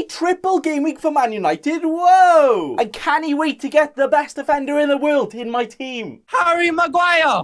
a triple game week for Man United. Whoa! And can he wait to get the best defender in the world in my team? Harry Maguire!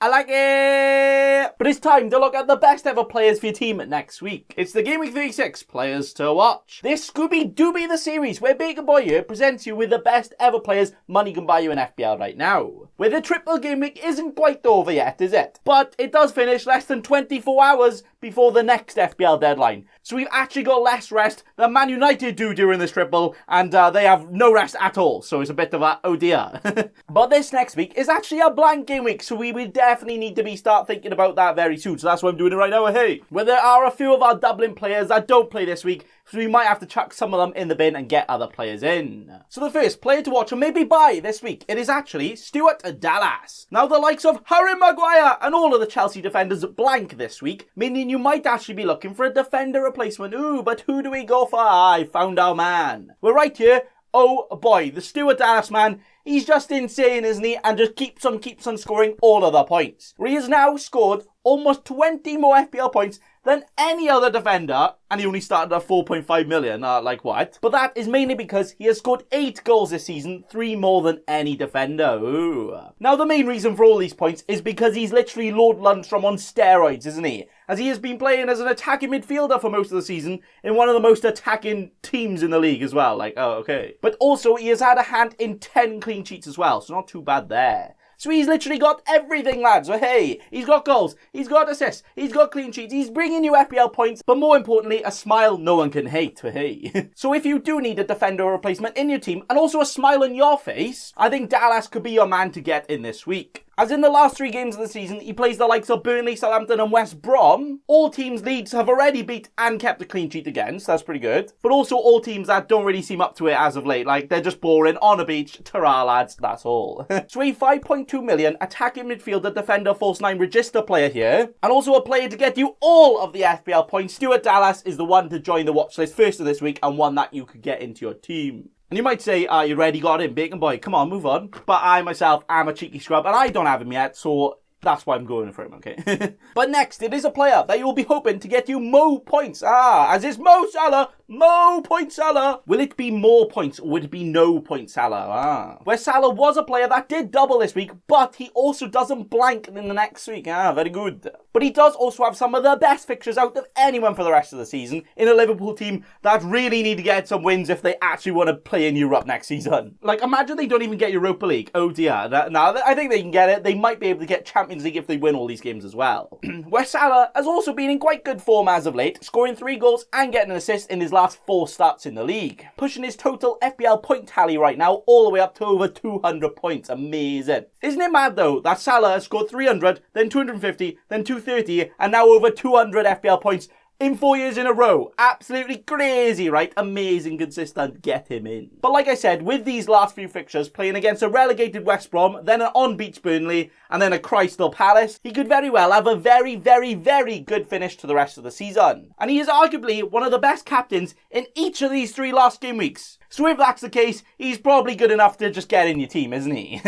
I like it! But it's time to look at the best ever players for your team next week. It's the Gameweek 36 players to watch. This Scooby-Dooby the series where Bacon Boy here presents you with the best ever players money can buy you in FPL right now. Where the triple game week isn't quite over yet, is it? But it does finish less than 24 hours before the next FPL deadline. So we've actually got less rest than Man United do during this triple, and they have no rest at all, so it's a bit of a oh dear. But this next week is actually a blank game week, so we will definitely need to start thinking about that very soon, so that's why I'm doing it right now, hey. Where there are a few of our Dublin players that don't play this week, so we might have to chuck some of them in the bin and get other players in. So the first player to watch and maybe buy this week, it is actually Stuart Dallas. Now the likes of Harry Maguire and all of the Chelsea defenders blank this week, meaning you might actually be looking for a defender replacement. Ooh, but who do we go for? I found our man. We're right here. Oh boy, the Stuart Dallas man. He's just insane, isn't he? And just keeps on scoring all of the points. He has now scored almost 20 more FPL points than any other defender, and he only started at 4.5 million, like what? But that is mainly because he has scored 8 goals this season, 3 more than any defender. Ooh. Now the main reason for all these points is because he's literally Lord Lundstrom on steroids, isn't he? As he has been playing as an attacking midfielder for most of the season in one of the most attacking teams in the league as well, like, oh, okay. But also he has had a hand in 10 clean sheets as well, so not too bad there. So he's literally got everything, lads. So hey, he's got goals, he's got assists, he's got clean sheets, he's bringing you FPL points, but more importantly, a smile no one can hate, for hey. So if you do need a defender replacement in your team, and also a smile on your face, I think Dallas could be your man to get in this week. As in the last 3 games of the season, he plays the likes of Burnley, Southampton and West Brom. All teams' leads have already beat and kept a clean sheet against, that's pretty good. But also all teams that don't really seem up to it as of late, like they're just boring, on a beach, ta-ra lads, that's all. So a 5.2 million attacking midfielder, defender, false 9 register player here, and also a player to get you all of the FPL points. Stuart Dallas is the one to join the watch list first of this week and one that you could get into your team. And you might say, you already got him, Bacon Boy, come on, move on. But I myself am a cheeky scrub and I don't have him yet, so that's why I'm going for him, okay? But next, it is a player that you'll be hoping to get you more points. As is Mo Salah, Mo Point Salah. Will it be more points or would it be no point Salah? Where Salah was a player that did double this week, but he also doesn't blank in the next week. Very good. But he does also have some of the best fixtures out of anyone for the rest of the season in a Liverpool team that really need to get some wins if they actually want to play in Europe next season. Like, imagine they don't even get Europa League. Oh dear. No, I think they can get it. They might be able to get Champions League if they win all these games as well. Where Salah has also been in quite good form as of late, scoring 3 goals and getting an assist in his last 4 starts in the league. Pushing his total FPL point tally right now all the way up to over 200 points. Amazing. Isn't it mad though that Salah has scored 300, then 250, then 230, and now over 200 FPL points in 4 years in a row. Absolutely crazy, right? Amazing, consistent. Get him in. But like I said, with these last few fixtures, playing against a relegated West Brom, then an on-beach Burnley, and then a Crystal Palace, he could very well have a very, very, very good finish to the rest of the season. And he is arguably one of the best captains in each of these 3 last game weeks. So if that's the case, he's probably good enough to just get in your team, isn't he?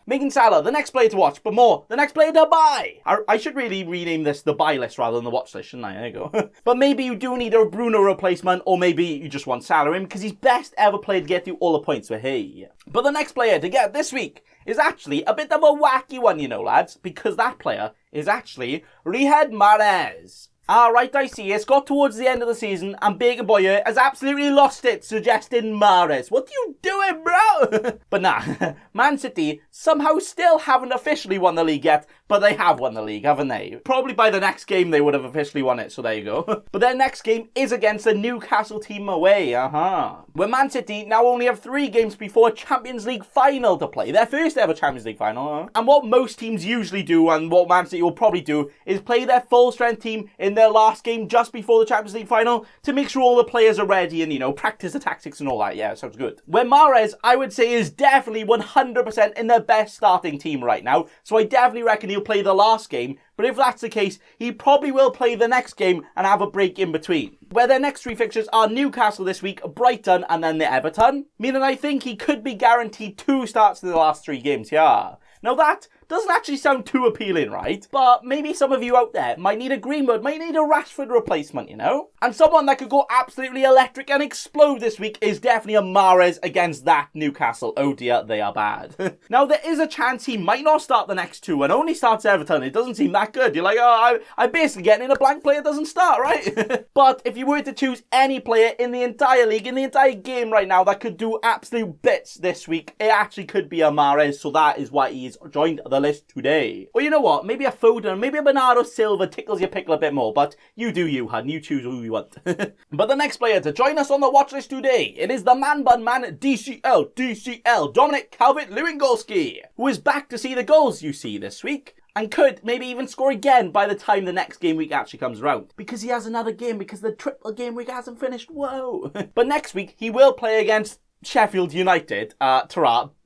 Making Salah the next player to watch, but more, the next player to buy. I should really rename this the buy list rather than the watch list, shouldn't I? There you go. But maybe you do need a Bruno replacement, or maybe you just want Salah in, because he's best ever player to get you all the points for hey. But the next player to get this week is actually a bit of a wacky one, you know, lads, because that player is actually Riyad Mahrez. Right, I see. It's got towards the end of the season and Bacon Boy here has absolutely lost it, suggesting Mahrez. What are you doing, bro? But nah, Man City somehow still haven't officially won the league yet, but they have won the league, haven't they? Probably by the next game they would have officially won it, so there you go. But their next game is against the Newcastle team away, Where Man City now only have 3 games before a Champions League final to play. Their first ever Champions League final, And what most teams usually do, and what Man City will probably do, is play their full-strength team in their last game just before the Champions League final to make sure all the players are ready and, you know, practice the tactics and all that. Yeah, sounds good. Where Mahrez, I would say, is definitely 100% in their best starting team right now. So I definitely reckon he'll play the last game. But if that's the case, he probably will play the next game and have a break in between. Where their next 3 fixtures are Newcastle this week, Brighton, and then the Everton. Meaning I think he could be guaranteed 2 starts in the last 3 games, yeah. Now that doesn't actually sound too appealing, right? But maybe some of you out there might need a Greenwood, might need a Rashford replacement, you know? And someone that could go absolutely electric and explode this week is definitely a Mahrez against that Newcastle. Oh dear, they are bad. Now, there is a chance he might not start the next two and only starts Everton. It doesn't seem that good. You're like, oh, I'm basically getting in a blank player doesn't start, right? But if you were to choose any player in the entire league, in the entire game right now that could do absolute bits this week, it actually could be a Mahrez, so that is why he's joined the list today. Or you know what, maybe a Foden, maybe a Bernardo Silva tickles your pickle a bit more, but you do you, hun, you choose who you want. But the next player to join us on the watch list today, it is the man bun man DCL, Dominic CalvertLewin, who is back to see the goals you see this week, and could maybe even score again by the time the next game week actually comes around. Because he has another game, because the triple game week hasn't finished, whoa. But next week, he will play against Sheffield United,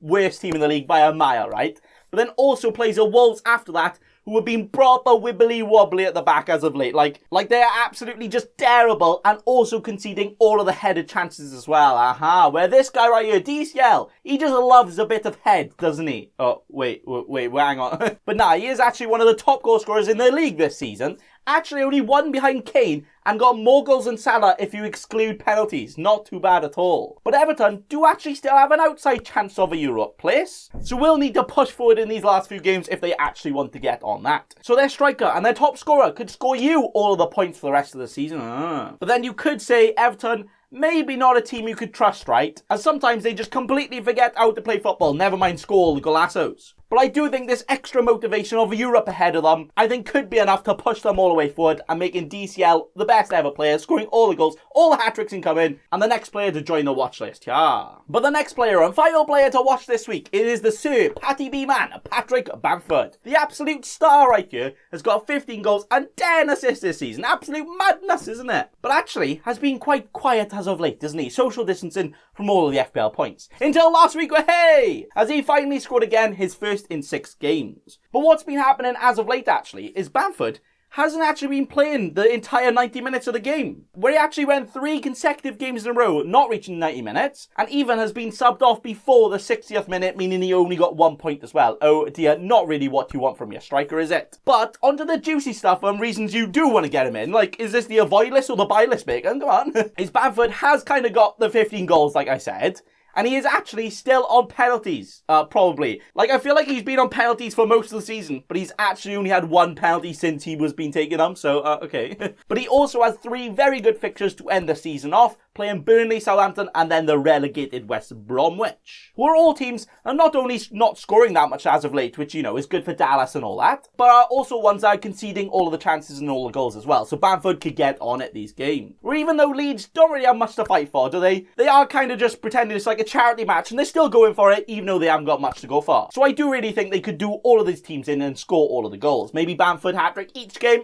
worst team in the league by a mile, right? But then also plays the Wolves after that, who have been proper wibbly-wobbly at the back as of late. Like they are absolutely just terrible and also conceding all of the headed chances as well. Where this guy right here, DCL, he just loves a bit of head, doesn't he? Oh, wait, hang on. But nah, he is actually one of the top goal scorers in the league this season. Actually only one behind Kane and got more goals than Salah if you exclude penalties. Not too bad at all. But Everton do actually still have an outside chance of a Europe place. So we'll need to push forward in these last few games if they actually want to get on that. So their striker and their top scorer could score you all of the points for the rest of the season. But then you could say Everton, maybe not a team you could trust, right? As sometimes they just completely forget how to play football, never mind score all the golassos. But I do think this extra motivation of Europe ahead of them, I think could be enough to push them all the way forward and making DCL the best ever player, scoring all the goals, all the hat-tricks incoming, and the next player to join the watch list, yeah. But the next player and final player to watch this week, it is the Sir Patty B man, Patrick Bamford. The absolute star right here has got 15 goals and 10 assists this season. Absolute madness, isn't it? But actually has been quite quiet as of late, isn't he? Social distancing from all of the FPL points. Until last week, hey! As he finally scored again his first in 6 games. But what's been happening as of late actually is Bamford hasn't actually been playing the entire 90 minutes of the game, where he actually went 3 consecutive games in a row not reaching 90 minutes, and even has been subbed off before the 60th minute, meaning he only got 1 point as well. Oh dear, not really what you want from your striker, is it? But onto the juicy stuff and reasons you do want to get him in. Like, is this the avoid list or the buy list, Bacon? Come on. Is Bamford has kind of got the 15 goals, like I said, and he is actually still on penalties, probably. Like, I feel like he's been on penalties for most of the season, but he's actually only had 1 penalty since he was being taken on, so, okay. But he also has 3 very good fixtures to end the season off, playing Burnley, Southampton, and then the relegated West Bromwich, who are all teams and not only not scoring that much as of late, which, you know, is good for Dallas and all that, but are also ones that are conceding all of the chances and all the goals as well, so Bamford could get on at these games. Where even though Leeds don't really have much to fight for, do they? They are kind of just pretending it's like a charity match, and they're still going for it, even though they haven't got much to go for. So I do really think they could do all of these teams in and score all of the goals. Maybe Bamford hat-trick each game?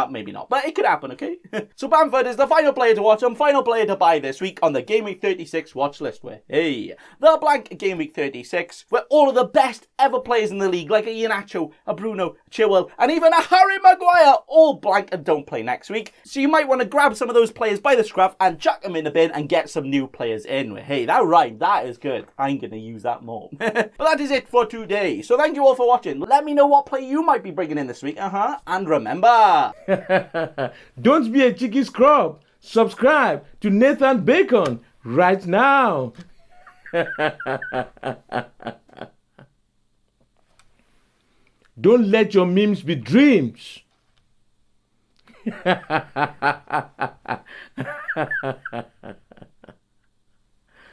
Maybe not, but it could happen, okay? So Bamford is the final player to watch and final player to buy this week on the Gameweek 36 watch list, where, hey, the blank Gameweek 36, where all of the best ever players in the league, like a Iheanacho, a Bruno, a Chilwell, and even a Harry Maguire, all blank and don't play next week. So you might want to grab some of those players by the scruff and chuck them in the bin and get some new players in. Hey, that rhymed. That is good. I'm going to use that more. But that is it for today. So thank you all for watching. Let me know what play you might be bringing in this week. And remember, don't be a cheeky scrub. Subscribe to Nathan Bacon right now. Don't let your memes be dreams.